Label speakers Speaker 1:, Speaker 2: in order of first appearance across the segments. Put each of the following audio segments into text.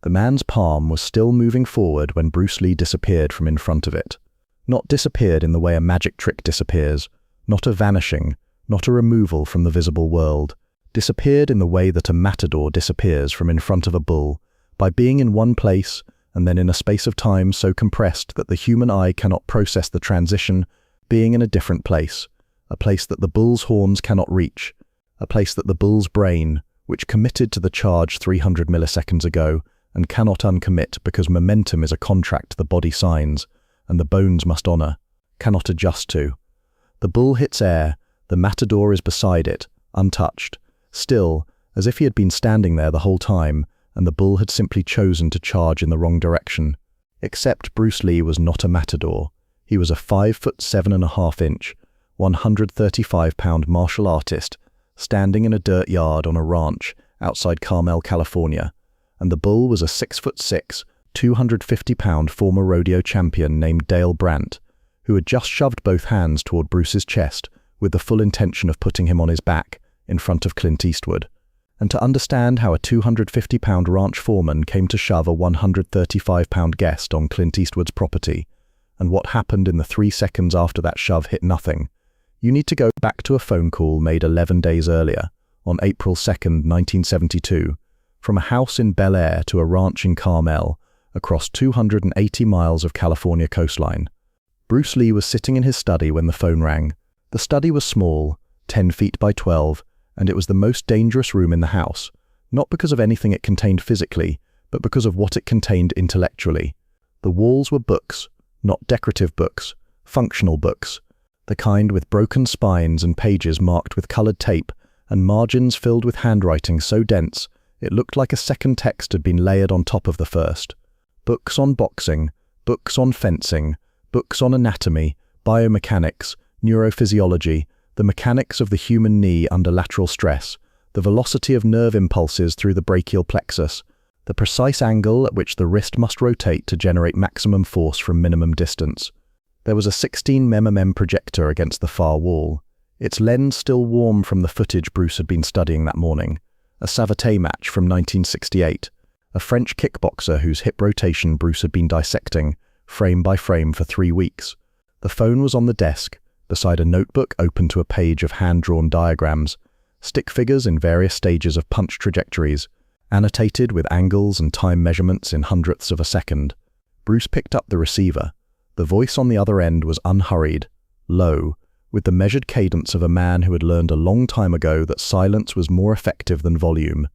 Speaker 1: The man's palm was still moving forward when Bruce Lee disappeared from in front of it. Not disappeared in the way a magic trick disappears, not a vanishing, not a removal from the visible world. Disappeared in the way that a matador disappears from in front of a bull, by being in one place and then in a space of time so compressed that the human eye cannot process the transition, being in a different place, a place that the bull's horns cannot reach, a place that the bull's brain, which committed to the charge 300 milliseconds ago and cannot uncommit because momentum is a contract the body signs and the bones must honor, cannot adjust to. The bull hits air, the matador is beside it, untouched, still, as if he had been standing there the whole time, and the bull had simply chosen to charge in the wrong direction. Except Bruce Lee was not a matador. He was a 5'7.5" 135-pound martial artist, standing in a dirt yard on a ranch outside Carmel, California, and the bull was a 6'6", 250-pound former rodeo champion named Brandt, who had just shoved both hands toward Bruce's chest with the full intention of putting him on his back in front of Clint Eastwood. And to understand how a 250-pound ranch foreman came to shove a 135-pound guest on Clint Eastwood's property, and what happened in the 3 seconds after that shove hit nothing, you need to go back to a phone call made 11 days earlier, on April 2nd, 1972, from a house in Bel Air to a ranch in Carmel, across 280 miles of California coastline. Bruce Lee was sitting in his study when the phone rang. The study was small, 10 feet by 12, and it was the most dangerous room in the house, not because of anything it contained physically, but because of what it contained intellectually. The walls were books, not decorative books, functional books, the kind with broken spines and pages marked with colored tape and margins filled with handwriting so dense it looked like a second text had been layered on top of the first. Books on boxing, books on fencing, books on anatomy, biomechanics, neurophysiology, the mechanics of the human knee under lateral stress, the velocity of nerve impulses through the brachial plexus, the precise angle at which the wrist must rotate to generate maximum force from minimum distance. There was a 16 mm projector against the far wall, its lens still warm from the footage Bruce had been studying that morning, a savate match from 1968, a French kickboxer whose hip rotation Bruce had been dissecting, frame by frame for 3 weeks. The phone was on the desk, beside a notebook open to a page of hand-drawn diagrams, stick figures in various stages of punch trajectories, annotated with angles and time measurements in hundredths of a second. Bruce picked up the receiver. The voice on the other end was unhurried, low, with the measured cadence of a man who had learned a long time ago that silence was more effective than volume.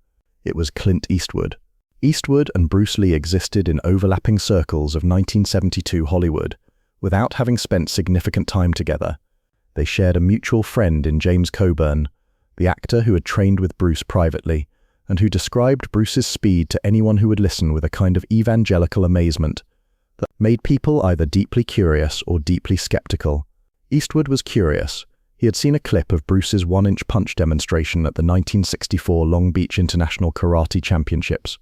Speaker 1: It was Clint Eastwood. Eastwood and Bruce Lee existed in overlapping circles of 1972 Hollywood, without having spent significant time together. They shared a mutual friend in James Coburn, the actor who had trained with Bruce privately, and who described Bruce's speed to anyone who would listen with a kind of evangelical amazement that made people either deeply curious or deeply skeptical. Eastwood was curious. He had seen a clip of Bruce's 1-inch punch demonstration at the 1964 Long Beach International Karate Championships.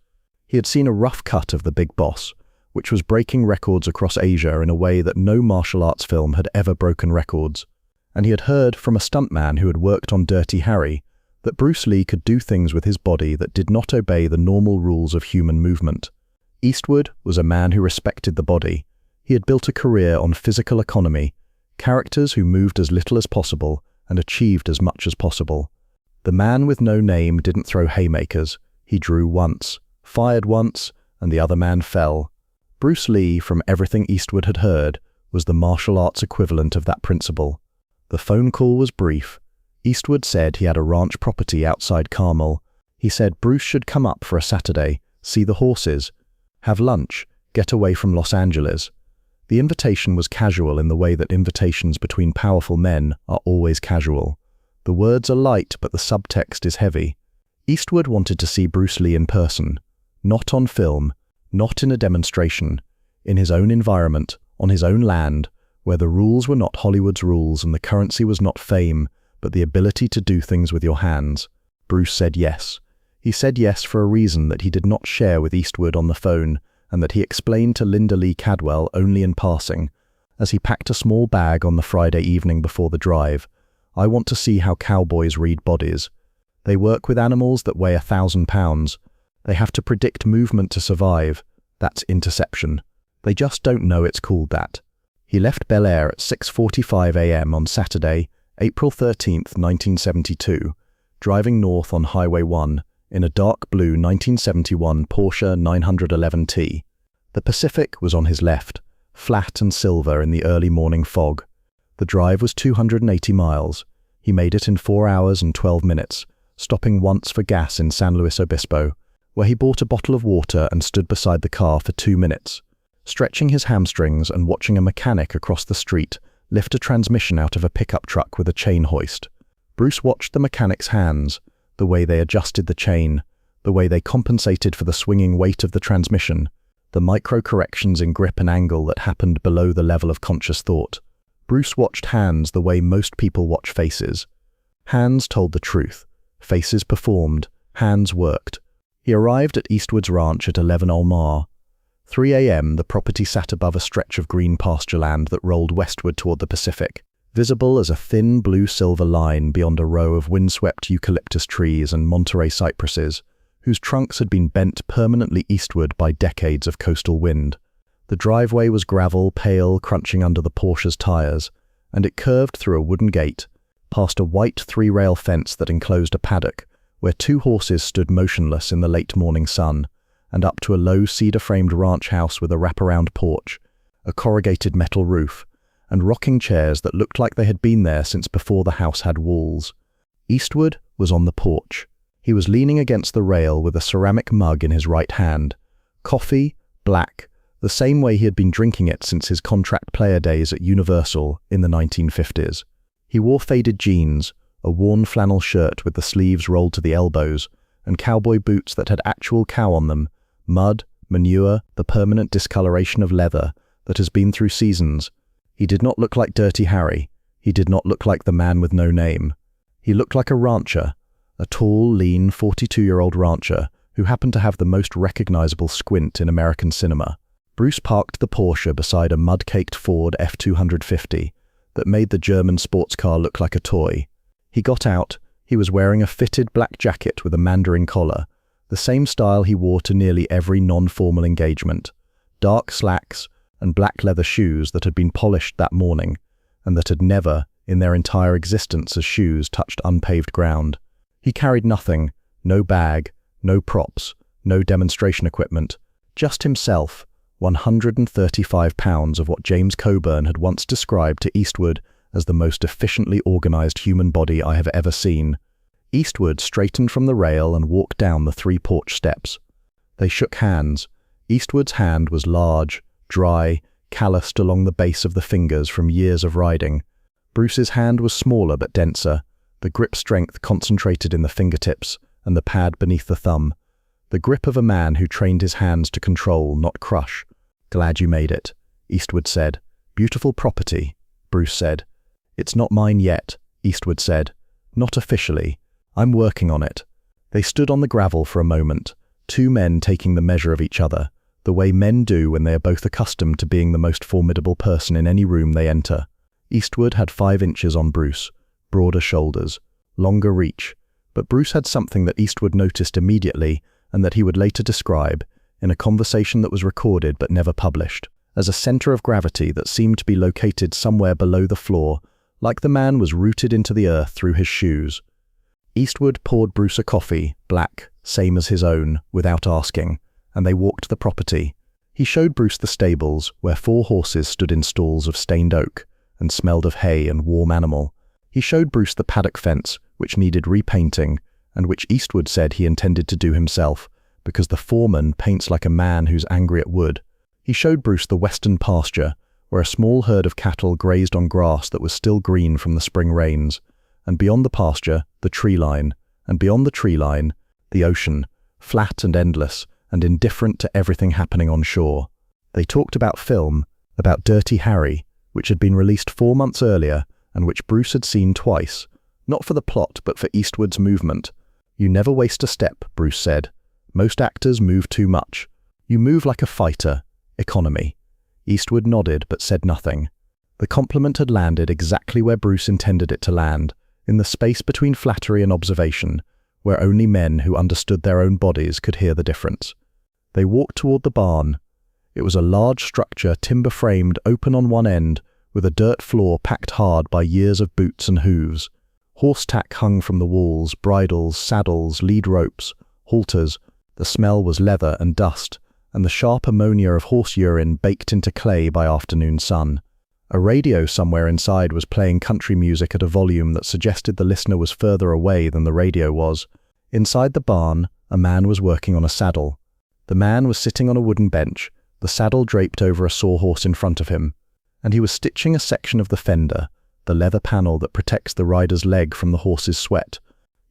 Speaker 1: He had seen a rough cut of The Big Boss, which was breaking records across Asia in a way that no martial arts film had ever broken records. And he had heard from a stuntman who had worked on Dirty Harry that Bruce Lee could do things with his body that did not obey the normal rules of human movement. Eastwood was a man who respected the body. He had built a career on physical economy, characters who moved as little as possible and achieved as much as possible. The man with no name didn't throw haymakers. He drew once, fired once, and the other man fell. Bruce Lee, from everything Eastwood had heard, was the martial arts equivalent of that principle. The phone call was brief. Eastwood said he had a ranch property outside Carmel. He said Bruce should come up for a Saturday, see the horses, have lunch, get away from Los Angeles. The invitation was casual in the way that invitations between powerful men are always casual. The words are light, but the subtext is heavy. Eastwood wanted to see Bruce Lee in person, not on film, not in a demonstration, in his own environment, on his own land, where the rules were not Hollywood's rules and the currency was not fame, but the ability to do things with your hands. Bruce said yes. He said yes for a reason that he did not share with Eastwood on the phone, and that he explained to Linda Lee Cadwell only in passing, as he packed a small bag on the Friday evening before the drive. I want to see how cowboys read bodies. They work with animals that weigh 1,000 pounds. They have to predict movement to survive. That's interception. They just don't know it's called that. He left Bel Air at 6:45 a.m. on Saturday, April 13th, 1972, driving north on Highway 1 in a dark blue 1971 Porsche 911T. The Pacific was on his left, flat and silver in the early morning fog. The drive was 280 miles. He made it in 4 hours and 12 minutes, stopping once for gas in San Luis Obispo, where he bought a bottle of water and stood beside the car for 2 minutes, stretching his hamstrings and watching a mechanic across the street lift a transmission out of a pickup truck with a chain hoist. Bruce watched the mechanic's hands, the way they adjusted the chain, the way they compensated for the swinging weight of the transmission, the micro-corrections in grip and angle that happened below the level of conscious thought. Bruce watched hands the way most people watch faces. Hands told the truth. Faces performed. Hands worked. He arrived at Eastwood's ranch at 11 Olmar. 3 a.m. the property sat above a stretch of green pasture land that rolled westward toward the Pacific, visible as a thin blue-silver line beyond a row of windswept eucalyptus trees and Monterey cypresses, whose trunks had been bent permanently eastward by decades of coastal wind. The driveway was gravel, pale, crunching under the Porsche's tires, and it curved through a wooden gate, past a white three-rail fence that enclosed a paddock, where 2 horses stood motionless in the late morning sun, and up to a low cedar-framed ranch house with a wraparound porch, a corrugated metal roof, and rocking chairs that looked like they had been there since before the house had walls. Eastwood was on the porch. He was leaning against the rail with a ceramic mug in his right hand. Coffee, black, the same way he had been drinking it since his contract player days at Universal in the 1950s. He wore faded jeans, a worn flannel shirt with the sleeves rolled to the elbows, and cowboy boots that had actual cow on them, mud, manure, the permanent discoloration of leather that has been through seasons. He did not look like Dirty Harry. He did not look like the man with no name. He looked like a rancher, a tall, lean, 42-year-old rancher who happened to have the most recognizable squint in American cinema. Bruce parked the Porsche beside a mud-caked Ford F250 that made the German sports car look like a toy. He got out. He was wearing a fitted black jacket with a mandarin collar, the same style he wore to nearly every non-formal engagement, dark slacks and black leather shoes that had been polished that morning and that had never, in their entire existence as shoes, touched unpaved ground. He carried nothing, no bag, no props, no demonstration equipment, just himself, 135 pounds of what James Coburn had once described to Eastwood as the most efficiently organized human body I have ever seen. Eastwood straightened from the rail and walked down the 3 porch steps. They shook hands. Eastwood's hand was large, dry, calloused along the base of the fingers from years of riding. Bruce's hand was smaller but denser, the grip strength concentrated in the fingertips and the pad beneath the thumb. The grip of a man who trained his hands to control, not crush. "Glad you made it," Eastwood said. "Beautiful property," Bruce said. "It's not mine yet," Eastwood said. "Not officially. I'm working on it." They stood on the gravel for a moment, 2 men taking the measure of each other, the way men do when they are both accustomed to being the most formidable person in any room they enter. Eastwood had 5 inches on Bruce, broader shoulders, longer reach, but Bruce had something that Eastwood noticed immediately and that he would later describe, in a conversation that was recorded but never published, as a center of gravity that seemed to be located somewhere below the floor, like the man was rooted into the earth through his shoes. Eastwood poured Bruce a coffee, black, same as his own, without asking, and they walked the property. He showed Bruce the stables, where 4 horses stood in stalls of stained oak and smelled of hay and warm animal. He showed Bruce the paddock fence, which needed repainting, and which Eastwood said he intended to do himself, because the foreman paints like a man who's angry at wood. He showed Bruce the western pasture, where a small herd of cattle grazed on grass that was still green from the spring rains, and beyond the pasture, the tree line, and beyond the tree line, the ocean, flat and endless, and indifferent to everything happening on shore. They talked about film, about Dirty Harry, which had been released 4 months earlier, and which Bruce had seen twice, not for the plot but for Eastwood's movement. "You never waste a step," Bruce said. "Most actors move too much. You move like a fighter. Economy." Eastwood nodded but said nothing. The compliment had landed exactly where Bruce intended it to land, in the space between flattery and observation, where only men who understood their own bodies could hear the difference. They walked toward the barn. It was a large structure, timber-framed, open on one end, with a dirt floor packed hard by years of boots and hooves. Horse tack hung from the walls, bridles, saddles, lead ropes, halters. The smell was leather and dust, and the sharp ammonia of horse urine baked into clay by afternoon sun. A radio somewhere inside was playing country music at a volume that suggested the listener was further away than the radio was. Inside the barn, a man was working on a saddle. The man was sitting on a wooden bench, the saddle draped over a sawhorse in front of him, and he was stitching a section of the fender, the leather panel that protects the rider's leg from the horse's sweat.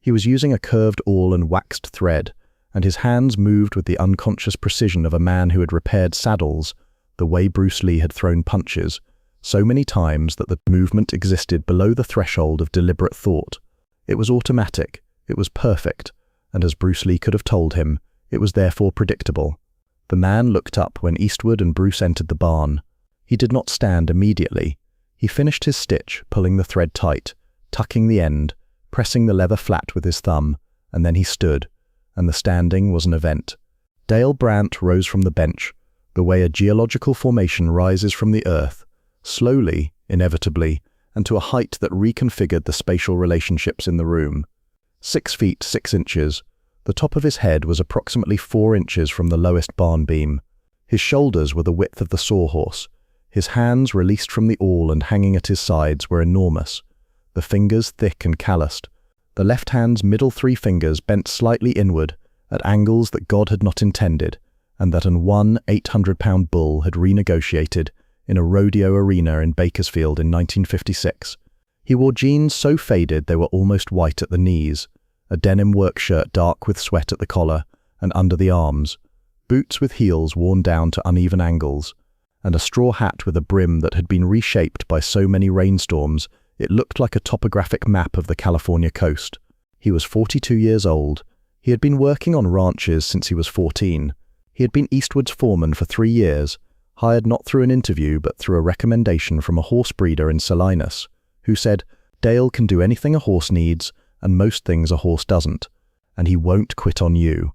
Speaker 1: He was using a curved awl and waxed thread, and his hands moved with the unconscious precision of a man who had repaired saddles, the way Bruce Lee had thrown punches, so many times that the movement existed below the threshold of deliberate thought. It was automatic, it was perfect, and as Bruce Lee could have told him, it was therefore predictable. The man looked up when Eastwood and Bruce entered the barn. He did not stand immediately. He finished his stitch, pulling the thread tight, tucking the end, pressing the leather flat with his thumb, and then he stood, and the standing was an event. Dale Brandt rose from the bench, the way a geological formation rises from the earth, slowly, inevitably, and to a height that reconfigured the spatial relationships in the room. 6 feet 6 inches, the top of his head was approximately 4 inches from the lowest barn beam. His shoulders were the width of the sawhorse. His hands, released from the awl and hanging at his sides, were enormous, the fingers thick and calloused. The left hand's middle 3 fingers bent slightly inward, at angles that God had not intended, and that an 800-pound bull had renegotiated in a rodeo arena in Bakersfield in 1956. He wore jeans so faded they were almost white at the knees, a denim work shirt dark with sweat at the collar and under the arms, boots with heels worn down to uneven angles, and a straw hat with a brim that had been reshaped by so many rainstorms it looked like a topographic map of the California coast. He was 42 years old. He had been working on ranches since he was 14. He had been Eastwood's foreman for 3 years, hired not through an interview but through a recommendation from a horse breeder in Salinas, who said, "Dale can do anything a horse needs, and most things a horse doesn't, and he won't quit on you."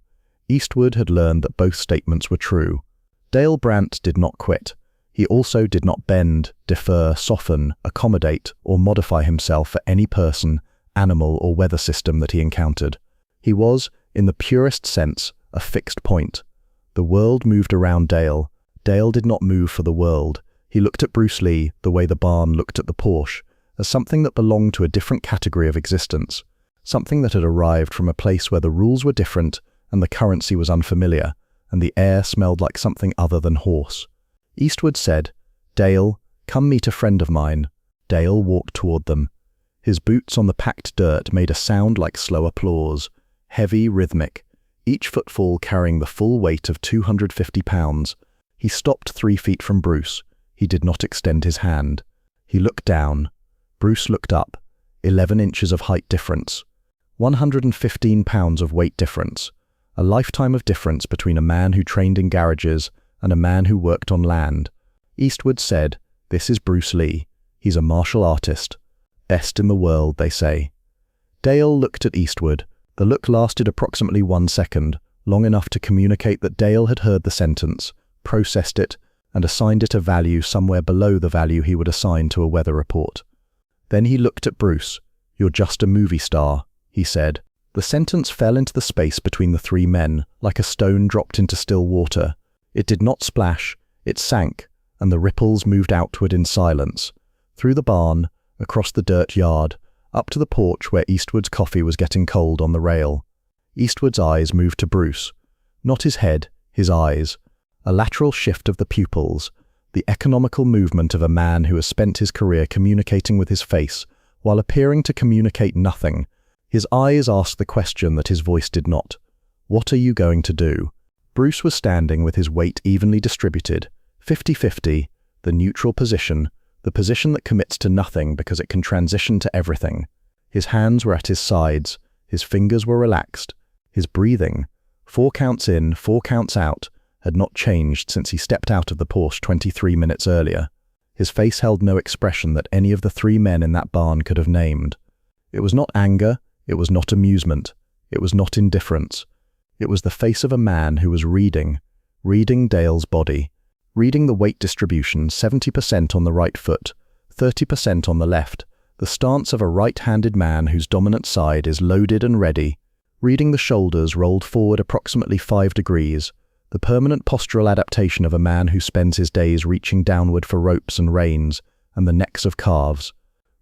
Speaker 1: Eastwood had learned that both statements were true. Dale Brandt did not quit. He also did not bend, defer, soften, accommodate, or modify himself for any person, animal, or weather system that he encountered. He was, in the purest sense, a fixed point. The world moved around Dale. Dale did not move for the world. He looked at Bruce Lee, the way the barn looked at the Porsche, as something that belonged to a different category of existence, something that had arrived from a place where the rules were different and the currency was unfamiliar, and the air smelled like something other than horse. Eastwood said, "Dale, come meet a friend of mine." Dale walked toward them. His boots on the packed dirt made a sound like slow applause, heavy, rhythmic, each footfall carrying the full weight of 250 pounds. He stopped 3 feet from Bruce. He did not extend his hand. He looked down. Bruce looked up. 11 inches of height difference. 115 pounds of weight difference. A lifetime of difference between a man who trained in garages and a man who worked on land. Eastwood said, "This is Bruce Lee. He's a martial artist. Best in the world, they say." Dale looked at Eastwood. The look lasted approximately 1 second, long enough to communicate that Dale had heard the sentence, processed it, and assigned it a value somewhere below the value he would assign to a weather report. Then he looked at Bruce. "You're just a movie star," he said. The sentence fell into the space between the 3 men, like a stone dropped into still water. It did not splash, it sank, and the ripples moved outward in silence, through the barn, across the dirt yard, up to the porch where Eastwood's coffee was getting cold on the rail. Eastwood's eyes moved to Bruce. Not his head, his eyes. A lateral shift of the pupils, the economical movement of a man who has spent his career communicating with his face, while appearing to communicate nothing. His eyes asked the question that his voice did not. "What are you going to do?" Bruce was standing with his weight evenly distributed, 50-50, the neutral position, the position that commits to nothing because it can transition to everything. His hands were at his sides, his fingers were relaxed, his breathing, 4 counts in, 4 counts out, had not changed since he stepped out of the Porsche 23 minutes earlier. His face held no expression that any of the 3 men in that barn could have named. It was not anger, it was not amusement, It was not indifference. It was the face of a man who was reading Dale's body, reading the weight distribution, 70% on the right foot, 30% on the left, the stance of a right-handed man whose dominant side is loaded and ready, reading the shoulders rolled forward approximately 5 degrees, the permanent postural adaptation of a man who spends his days reaching downward for ropes and reins, and the necks of calves,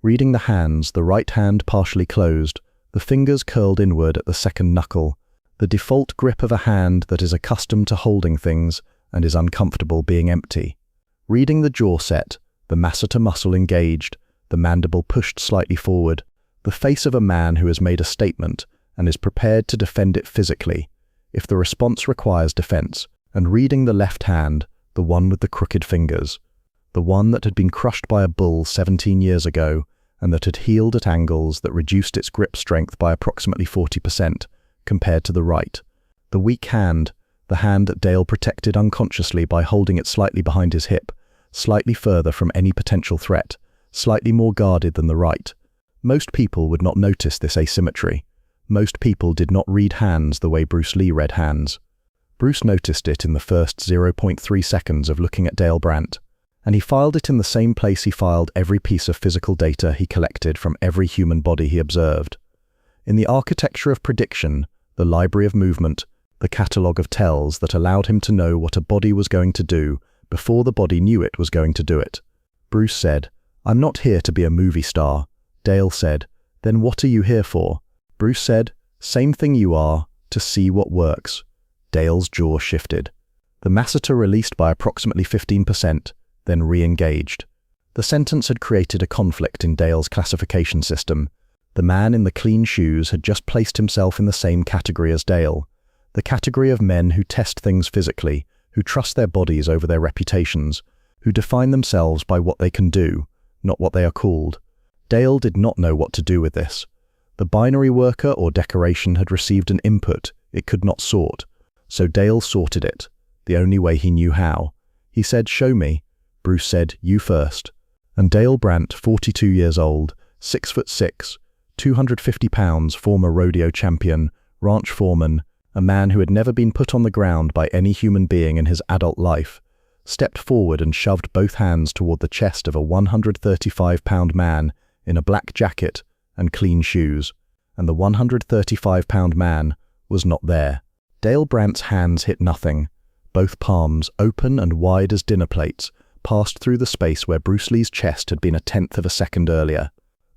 Speaker 1: reading the hands, the right hand partially closed, the fingers curled inward at the second knuckle, the default grip of a hand that is accustomed to holding things and is uncomfortable being empty, reading the jaw set, the masseter muscle engaged, the mandible pushed slightly forward, the face of a man who has made a statement and is prepared to defend it physically, if the response requires defense, and reading the left hand, the one with the crooked fingers, the one that had been crushed by a bull 17 years ago and that had healed at angles that reduced its grip strength by approximately 40% compared to the right, the weak hand, the hand that Dale protected unconsciously by holding it slightly behind his hip, slightly further from any potential threat, slightly more guarded than the right. Most people would not notice this asymmetry. Most people did not read hands the way Bruce Lee read hands. Bruce noticed it in the first 0.3 seconds of looking at Dale Brandt, and he filed it in the same place he filed every piece of physical data he collected from every human body he observed. In the architecture of prediction, the library of movement, the catalogue of tells that allowed him to know what a body was going to do before the body knew it was going to do it. Bruce said, "I'm not here to be a movie star." Dale said, "Then what are you here for?" Bruce said, "Same thing you are, to see what works." Dale's jaw shifted. The masseter released by approximately 15%, then re-engaged. The sentence had created a conflict in Dale's classification system. The man in the clean shoes had just placed himself in the same category as Dale, the category of men who test things physically, who trust their bodies over their reputations, who define themselves by what they can do, not what they are called. Dale did not know what to do with this. The binary worker or decoration had received an input it could not sort, so Dale sorted it, the only way he knew how. He said, "Show me." Bruce said, "You first." And Dale Brandt, 42 years old, 6'6", 250 pounds, former rodeo champion, ranch foreman, a man who had never been put on the ground by any human being in his adult life, stepped forward and shoved both hands toward the chest of a 135-pound man in a black jacket and clean shoes, and the 135-pound man was not there. Dale Brandt's hands hit nothing. Both palms, open and wide as dinner plates, passed through the space where Bruce Lee's chest had been a tenth of a second earlier.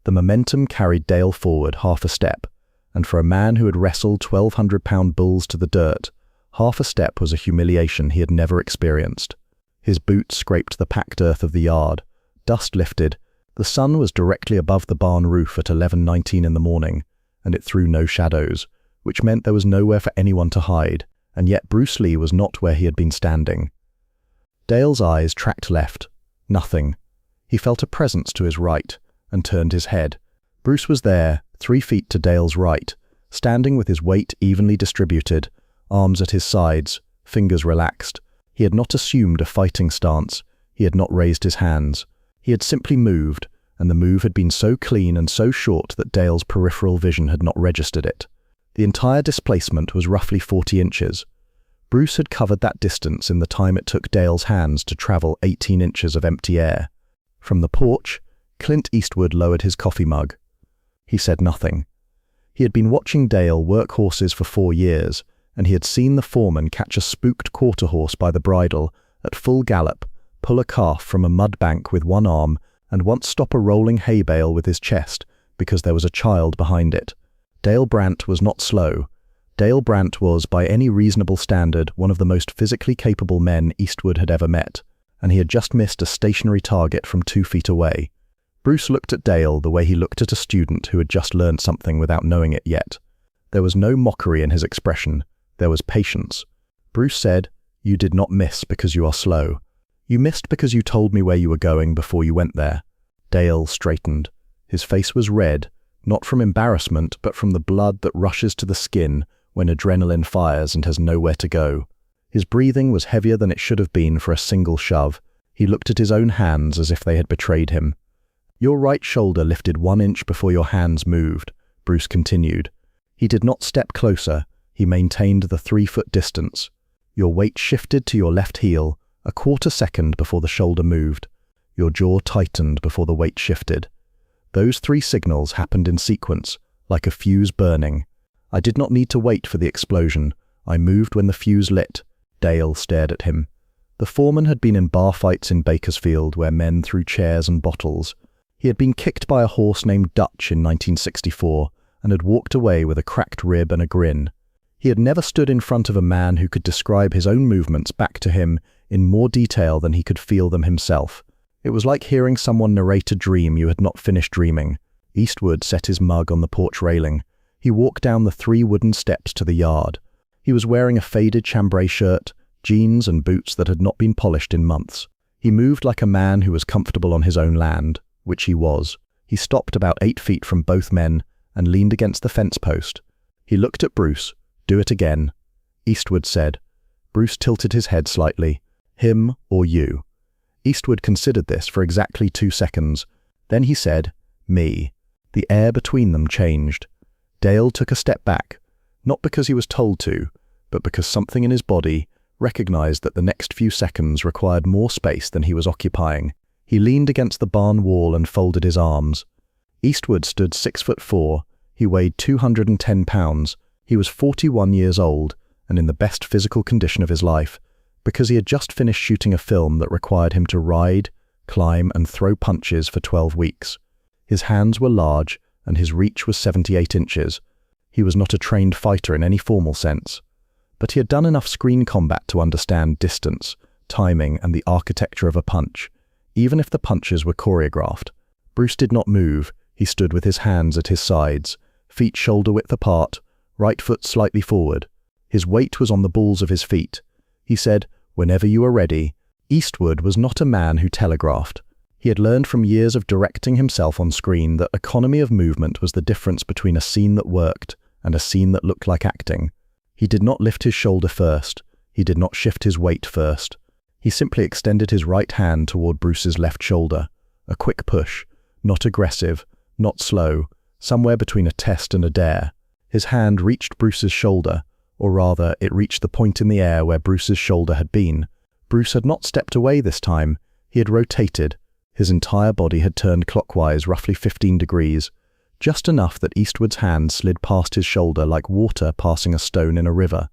Speaker 1: The momentum carried Dale forward half a step, and for a man who had wrestled 1,200-pound bulls to the dirt, half a step was a humiliation he had never experienced. His boots scraped the packed earth of the yard. Dust lifted. The sun was directly above the barn roof at 11:19 in the morning, and it threw no shadows, which meant there was nowhere for anyone to hide, and yet Bruce Lee was not where he had been standing. Dale's eyes tracked left. Nothing. He felt a presence to his right, and turned his head. Bruce was there, 3 feet to Dale's right, standing with his weight evenly distributed, arms at his sides, fingers relaxed. He had not assumed a fighting stance. He had not raised his hands. He had simply moved, and the move had been so clean and so short that Dale's peripheral vision had not registered it. The entire displacement was roughly 40 inches. Bruce had covered that distance in the time it took Dale's hands to travel 18 inches of empty air. From the porch, Clint Eastwood lowered his coffee mug. He said nothing. He had been watching Dale work horses for 4 years, and he had seen the foreman catch a spooked quarter horse by the bridle, at full gallop, pull a calf from a mud bank with one arm, and once stop a rolling hay bale with his chest because there was a child behind it. Dale Brandt was not slow. Dale Brandt was, by any reasonable standard, one of the most physically capable men Eastwood had ever met, and he had just missed a stationary target from 2 feet away. Bruce looked at Dale the way he looked at a student who had just learned something without knowing it yet. There was no mockery in his expression. There was patience. Bruce said, "You did not miss because you are slow. You missed because you told me where you were going before you went there." Dale straightened. His face was red, not from embarrassment, but from the blood that rushes to the skin when adrenaline fires and has nowhere to go. His breathing was heavier than it should have been for a single shove. He looked at his own hands as if they had betrayed him. "Your right shoulder lifted 1 inch before your hands moved," Bruce continued. He did not step closer, he maintained the 3-foot distance. Your weight shifted to your left heel, a quarter second before the shoulder moved. Your jaw tightened before the weight shifted. Those 3 signals happened in sequence, like a fuse burning. I did not need to wait for the explosion. I moved when the fuse lit. Dale stared at him. The foreman had been in bar fights in Bakersfield where men threw chairs and bottles. He had been kicked by a horse named Dutch in 1964 and had walked away with a cracked rib and a grin. He had never stood in front of a man who could describe his own movements back to him in more detail than he could feel them himself. It was like hearing someone narrate a dream you had not finished dreaming. Eastwood set his mug on the porch railing. He walked down the 3 wooden steps to the yard. He was wearing a faded chambray shirt, jeans and boots that had not been polished in months. He moved like a man who was comfortable on his own land, which he was. He stopped about 8 feet from both men and leaned against the fence post. He looked at Bruce. "Do it again," Eastwood said. Bruce tilted his head slightly. "Him or you?" Eastwood considered this for exactly 2 seconds. Then he said, "Me." The air between them changed. Dale took a step back, not because he was told to, but because something in his body recognized that the next few seconds required more space than he was occupying. He leaned against the barn wall and folded his arms. Eastwood stood 6'4". He weighed 210 pounds. He was 41 years old and in the best physical condition of his life, because he had just finished shooting a film that required him to ride, climb, and throw punches for 12 weeks. His hands were large and his reach was 78 inches. He was not a trained fighter in any formal sense, but he had done enough screen combat to understand distance, timing, and the architecture of a punch, even if the punches were choreographed. Bruce did not move. He stood with his hands at his sides, feet shoulder-width apart, right foot slightly forward. His weight was on the balls of his feet. He said, "Whenever you are ready." Eastwood was not a man who telegraphed. He had learned from years of directing himself on screen that economy of movement was the difference between a scene that worked and a scene that looked like acting. He did not lift his shoulder first. He did not shift his weight first. He simply extended his right hand toward Bruce's left shoulder. A quick push, not aggressive, not slow, somewhere between a test and a dare. His hand reached Bruce's shoulder, or rather, it reached the point in the air where Bruce's shoulder had been. Bruce had not stepped away this time. He had rotated. His entire body had turned clockwise roughly 15 degrees, just enough that Eastwood's hand slid past his shoulder like water passing a stone in a river.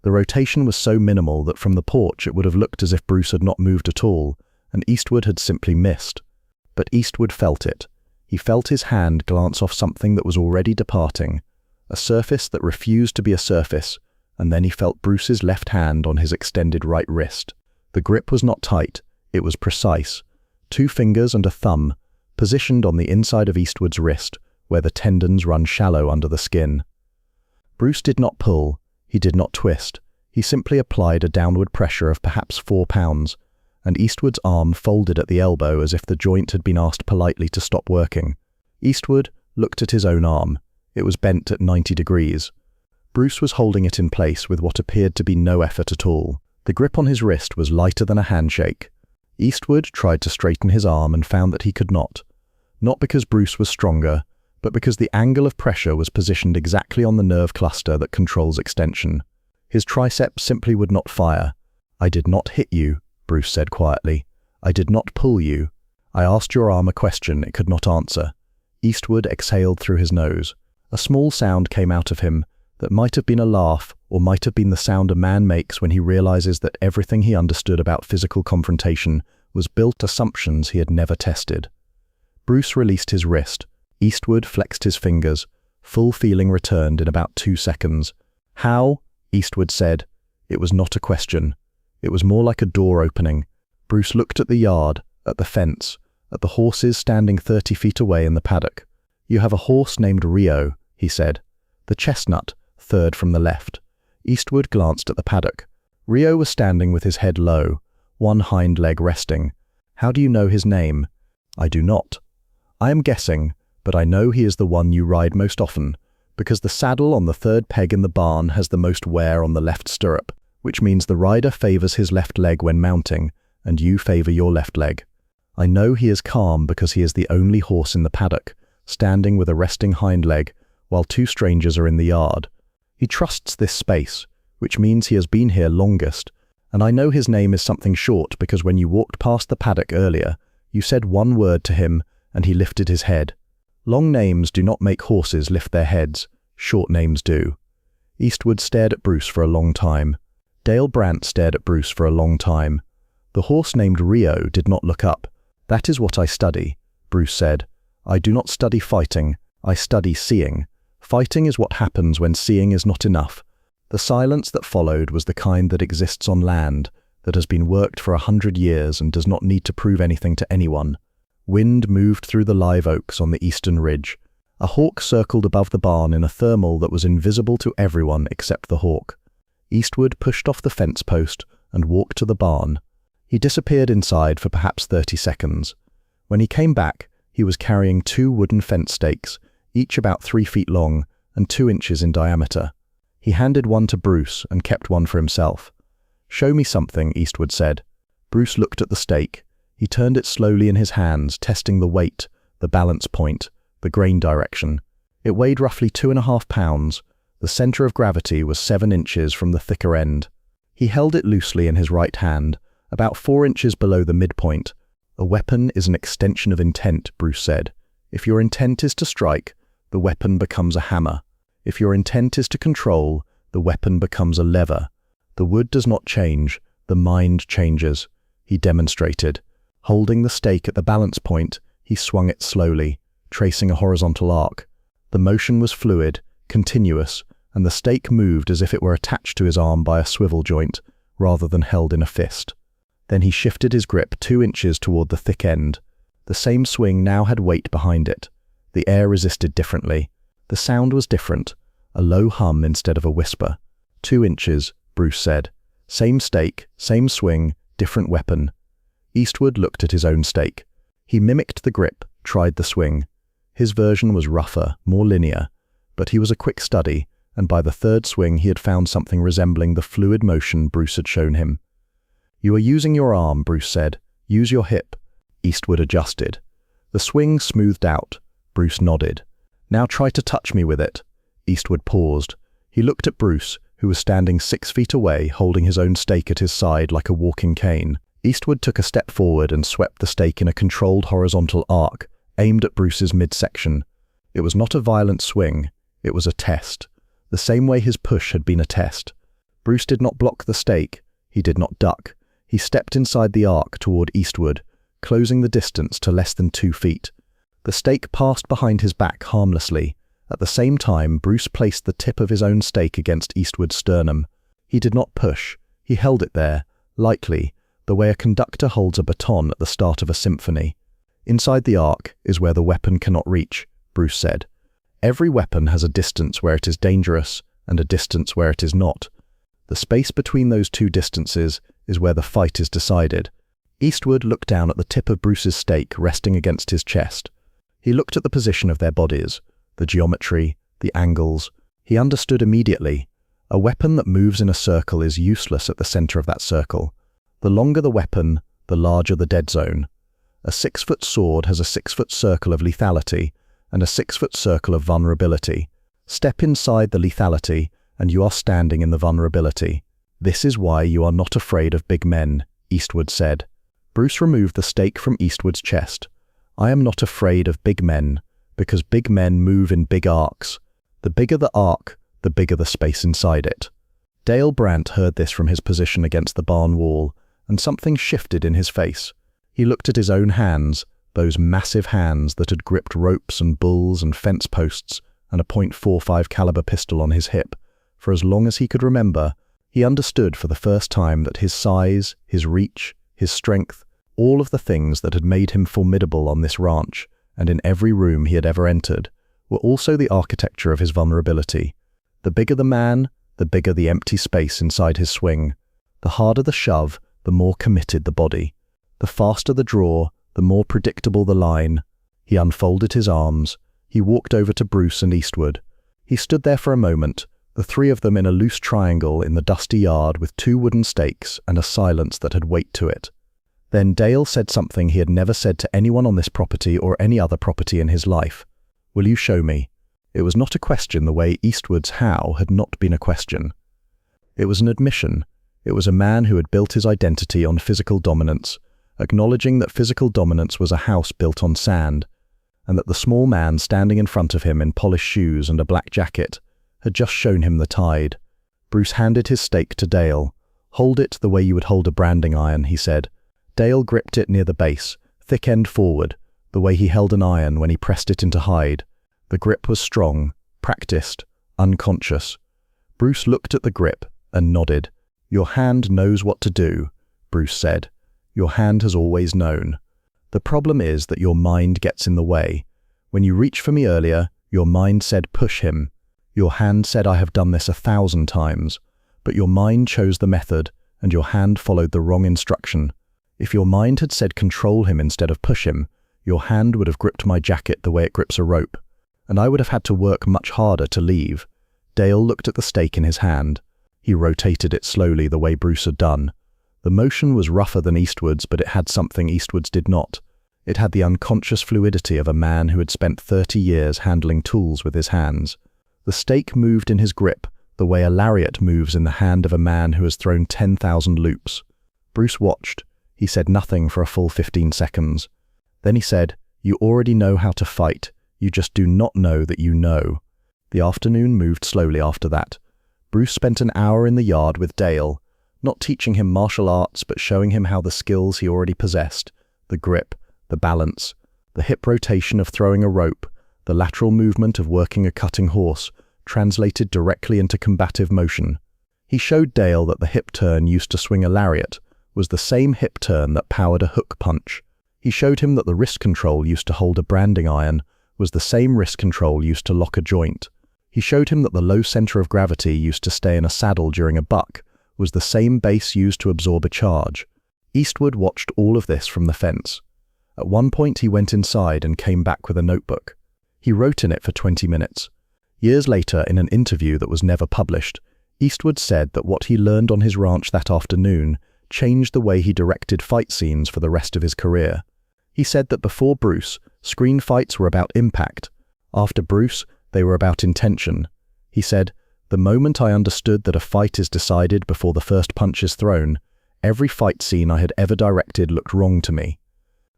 Speaker 1: The rotation was so minimal that from the porch it would have looked as if Bruce had not moved at all, and Eastwood had simply missed. But Eastwood felt it. He felt his hand glance off something that was already departing, a surface that refused to be a surface, and then he felt Bruce's left hand on his extended right wrist. The grip was not tight, it was precise. 2 fingers and a thumb, positioned on the inside of Eastwood's wrist, where the tendons run shallow under the skin. Bruce did not pull, he did not twist, he simply applied a downward pressure of perhaps 4 pounds, and Eastwood's arm folded at the elbow as if the joint had been asked politely to stop working. Eastwood looked at his own arm. It was bent at 90 degrees. Bruce was holding it in place with what appeared to be no effort at all. The grip on his wrist was lighter than a handshake. Eastwood tried to straighten his arm and found that he could not. Not because Bruce was stronger, but because the angle of pressure was positioned exactly on the nerve cluster that controls extension. His triceps simply would not fire. "I did not hit you," Bruce said quietly. "I did not pull you. I asked your arm a question it could not answer." Eastwood exhaled through his nose. A small sound came out of him that might have been a laugh or might have been the sound a man makes when he realizes that everything he understood about physical confrontation was built assumptions he had never tested. Bruce released his wrist. Eastwood flexed his fingers. Full feeling returned in about 2 seconds. "How?" Eastwood said. It was not a question. It was more like a door opening. Bruce looked at the yard, at the fence, at the horses standing 30 feet away in the paddock. "You have a horse named Rio," he said. "The chestnut, third from the left." Eastwood glanced at the paddock. Rio was standing with his head low, one hind leg resting. "How do you know his name?" "I do not. I am guessing, but I know he is the one you ride most often, because the saddle on the 3rd peg in the barn has the most wear on the left stirrup, which means the rider favors his left leg when mounting, and you favor your left leg. I know he is calm because he is the only horse in the paddock, standing with a resting hind leg, while two strangers are in the yard. He trusts this space, which means he has been here longest, and I know his name is something short because when you walked past the paddock earlier, you said one word to him and he lifted his head. Long names do not make horses lift their heads, short names do. Eastwood stared at Bruce for a long time. Dale Brandt stared at Bruce for a long time. The horse named Rio did not look up. "That is what I study," Bruce said. "I do not study fighting, I study seeing. Fighting is what happens when seeing is not enough." The silence that followed was the kind that exists on land, that has been worked for 100 years and does not need to prove anything to anyone. Wind moved through the live oaks on the eastern ridge. A hawk circled above the barn in a thermal that was invisible to everyone except the hawk. Eastwood pushed off the fence post and walked to the barn. He disappeared inside for perhaps 30 seconds. When he came back, he was carrying 2 wooden fence stakes, each about 3 feet long and 2 inches in diameter. He handed one to Bruce and kept one for himself. "Show me something," Eastwood said. Bruce looked at the stake. He turned it slowly in his hands, testing the weight, the balance point, the grain direction. It weighed roughly 2.5 pounds. The center of gravity was 7 inches from the thicker end. He held it loosely in his right hand, about 4 inches below the midpoint. "A weapon is an extension of intent," Bruce said. "If your intent is to strike, the weapon becomes a hammer. If your intent is to control, the weapon becomes a lever. The wood does not change, the mind changes." He demonstrated. Holding the stake at the balance point, he swung it slowly, tracing a horizontal arc. The motion was fluid, continuous, and the stake moved as if it were attached to his arm by a swivel joint, rather than held in a fist. Then he shifted his grip 2 inches toward the thick end. The same swing now had weight behind it. The air resisted differently. The sound was different, a low hum instead of a whisper. 2 inches, Bruce said. Same stake, same swing, different weapon. Eastwood looked at his own stake. He mimicked the grip, tried the swing. His version was rougher, more linear, but he was a quick study, and by the third swing he had found something resembling the fluid motion Bruce had shown him. "You are using your arm," Bruce said. "Use your hip." Eastwood adjusted. The swing smoothed out. Bruce nodded. "Now try to touch me with it." Eastwood paused. He looked at Bruce, who was standing 6 feet away, holding his own stake at his side like a walking cane. Eastwood took a step forward and swept the stake in a controlled horizontal arc, aimed at Bruce's midsection. It was not a violent swing. It was a test. The same way his push had been a test. Bruce did not block the stake. He did not duck. He stepped inside the arc toward Eastwood, closing the distance to less than 2 feet. The stake passed behind his back harmlessly. At the same time, Bruce placed the tip of his own stake against Eastwood's sternum. He did not push. He held it there, lightly, the way a conductor holds a baton at the start of a symphony. "Inside the arc is where the weapon cannot reach," Bruce said. "Every weapon has a distance where it is dangerous and a distance where it is not. The space between those two distances is where the fight is decided." Eastwood looked down at the tip of Bruce's stake resting against his chest. He looked at the position of their bodies, the geometry, the angles. He understood immediately. A weapon that moves in a circle is useless at the center of that circle. The longer the weapon, the larger the dead zone. A 6-foot sword has a 6-foot circle of lethality and a 6-foot circle of vulnerability. Step inside the lethality and you are standing in the vulnerability. "This is why you are not afraid of big men," Eastwood said. Bruce removed the stake from Eastwood's chest. "I am not afraid of big men, because big men move in big arcs. The bigger the arc, the bigger the space inside it." Dale Brandt heard this from his position against the barn wall, and something shifted in his face. He looked at his own hands, those massive hands that had gripped ropes and bulls and fence posts, and a .45 caliber pistol on his hip. For as long as he could remember, he understood for the first time that his size, his reach, his strength, all of the things that had made him formidable on this ranch, and in every room he had ever entered, were also the architecture of his vulnerability. The bigger the man, the bigger the empty space inside his swing. The harder the shove, the more committed the body. The faster the draw, the more predictable the line. He unfolded his arms. He walked over to Bruce and Eastwood. He stood there for a moment, the three of them in a loose triangle in the dusty yard with 2 wooden stakes and a silence that had weight to it. Then Dale said something he had never said to anyone on this property or any other property in his life. "Will you show me?" It was not a question the way Eastwood's how had not been a question. It was an admission. It was a man who had built his identity on physical dominance, acknowledging that physical dominance was a house built on sand, and that the small man standing in front of him in polished shoes and a black jacket had just shown him the tide. Bruce handed his stake to Dale. "Hold it the way you would hold a branding iron," he said. Dale gripped it near the base, thick end forward, the way he held an iron when he pressed it into hide. The grip was strong, practiced, unconscious. Bruce looked at the grip and nodded. "Your hand knows what to do," Bruce said. "Your hand has always known. The problem is that your mind gets in the way. When you reached for me earlier, your mind said push him. Your hand said I have done this 1,000 times. But your mind chose the method, and your hand followed the wrong instruction. If your mind had said control him instead of push him, your hand would have gripped my jacket the way it grips a rope, and I would have had to work much harder to leave." Dale looked at the stake in his hand. He rotated it slowly the way Bruce had done. The motion was rougher than Eastwood's, but it had something Eastwood's did not. It had the unconscious fluidity of a man who had spent 30 years handling tools with his hands. The stake moved in his grip, the way a lariat moves in the hand of a man who has thrown 10,000 loops. Bruce watched. He said nothing for a full 15 seconds. Then he said, "You already know how to fight. You just do not know that you know." The afternoon moved slowly after that. Bruce spent an hour in the yard with Dale, not teaching him martial arts, but showing him how the skills he already possessed, the grip, the balance, the hip rotation of throwing a rope, the lateral movement of working a cutting horse, translated directly into combative motion. He showed Dale that the hip turn used to swing a lariat was the same hip turn that powered a hook punch. He showed him that the wrist control used to hold a branding iron was the same wrist control used to lock a joint. He showed him that the low center of gravity used to stay in a saddle during a buck was the same base used to absorb a charge. Eastwood watched all of this from the fence. At one point he went inside and came back with a notebook. He wrote in it for 20 minutes. Years later, in an interview that was never published, Eastwood said that what he learned on his ranch that afternoon changed the way he directed fight scenes for the rest of his career. He said that before Bruce, screen fights were about impact. After Bruce, they were about intention. He said, "The moment I understood that a fight is decided before the first punch is thrown, every fight scene I had ever directed looked wrong to me."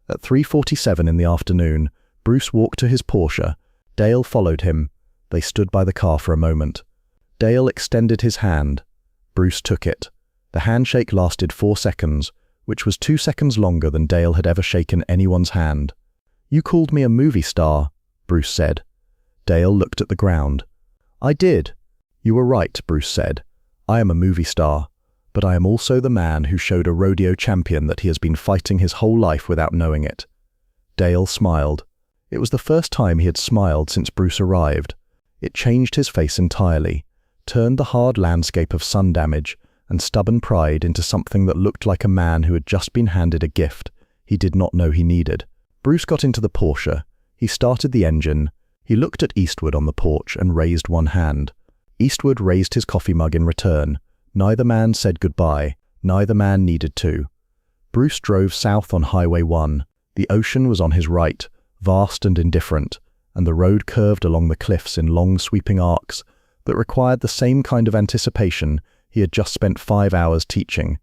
Speaker 1: At 3:47 in the afternoon, Bruce walked to his Porsche. Dale followed him. They stood by the car for a moment. Dale extended his hand. Bruce took it. The handshake lasted 4 seconds, which was 2 seconds longer than Dale had ever shaken anyone's hand. "You called me a movie star," Bruce said. Dale looked at the ground. "I did." "You were right," Bruce said. "I am a movie star, but I am also the man who showed a rodeo champion that he has been fighting his whole life without knowing it." Dale smiled. It was the first time he had smiled since Bruce arrived. It changed his face entirely, turned the hard landscape of sun damage and stubborn pride into something that looked like a man who had just been handed a gift he did not know he needed. Bruce got into the Porsche. He started the engine. He looked at Eastwood on the porch and raised one hand. Eastwood raised his coffee mug in return. Neither man said goodbye. Neither man needed to. Bruce drove south on Highway 1. The ocean was on his right, vast and indifferent, and the road curved along the cliffs in long sweeping arcs that required the same kind of anticipation he had just spent 5 hours teaching.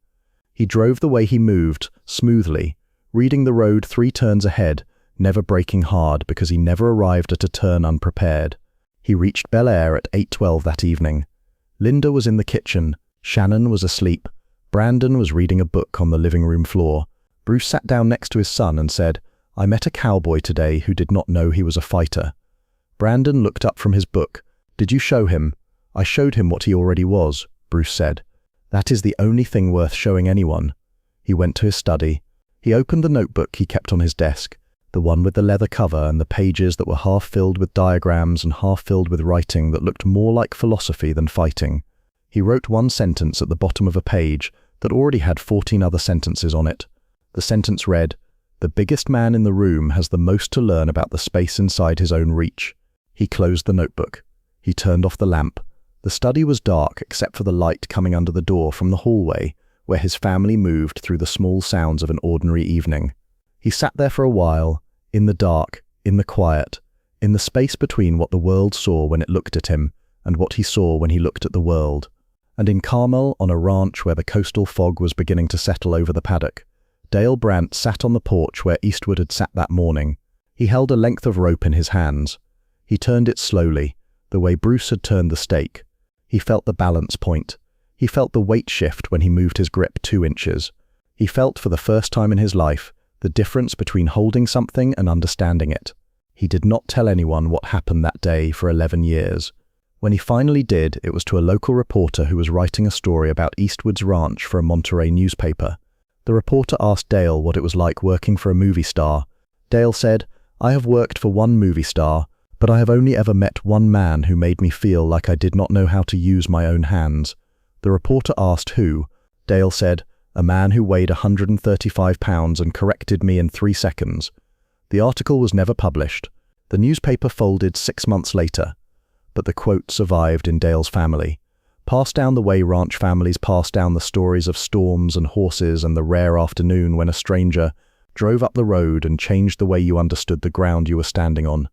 Speaker 1: He drove the way he moved, smoothly, reading the road 3 turns ahead, never braking hard because he never arrived at a turn unprepared. He reached Bel Air at 8:12 that evening. Linda was in the kitchen. Shannon was asleep. Brandon was reading a book on the living room floor. Bruce sat down next to his son and said, "I met a cowboy today who did not know he was a fighter." Brandon looked up from his book. "Did you show him?" "I showed him what he already was," Bruce said. "That is the only thing worth showing anyone." He went to his study. He opened the notebook he kept on his desk, the one with the leather cover and the pages that were half filled with diagrams and half filled with writing that looked more like philosophy than fighting. He wrote one sentence at the bottom of a page that already had 14 other sentences on it. The sentence read, "The biggest man in the room has the most to learn about the space inside his own reach." He closed the notebook. He turned off the lamp. The study was dark except for the light coming under the door from the hallway, where his family moved through the small sounds of an ordinary evening. He sat there for a while, in the dark, in the quiet, in the space between what the world saw when it looked at him and what he saw when he looked at the world. And in Carmel, on a ranch where the coastal fog was beginning to settle over the paddock, Dale Brandt sat on the porch where Eastwood had sat that morning. He held a length of rope in his hands. He turned it slowly, the way Bruce had turned the stake. He felt the balance point. He felt the weight shift when he moved his grip 2 inches. He felt for the first time in his life the difference between holding something and understanding it. He did not tell anyone what happened that day for 11 years. When he finally did, it was to a local reporter who was writing a story about Eastwood's ranch for a Monterey newspaper. The reporter asked Dale what it was like working for a movie star. Dale said, "I have worked for one movie star, but I have only ever met one man who made me feel like I did not know how to use my own hands." The reporter asked who. Dale said, "A man who weighed 135 pounds and corrected me in 3 seconds." The article was never published. The newspaper folded 6 months later. But the quote survived in Dale's family, passed down the way ranch families pass down the stories of storms and horses and the rare afternoon when a stranger drove up the road and changed the way you understood the ground you were standing on.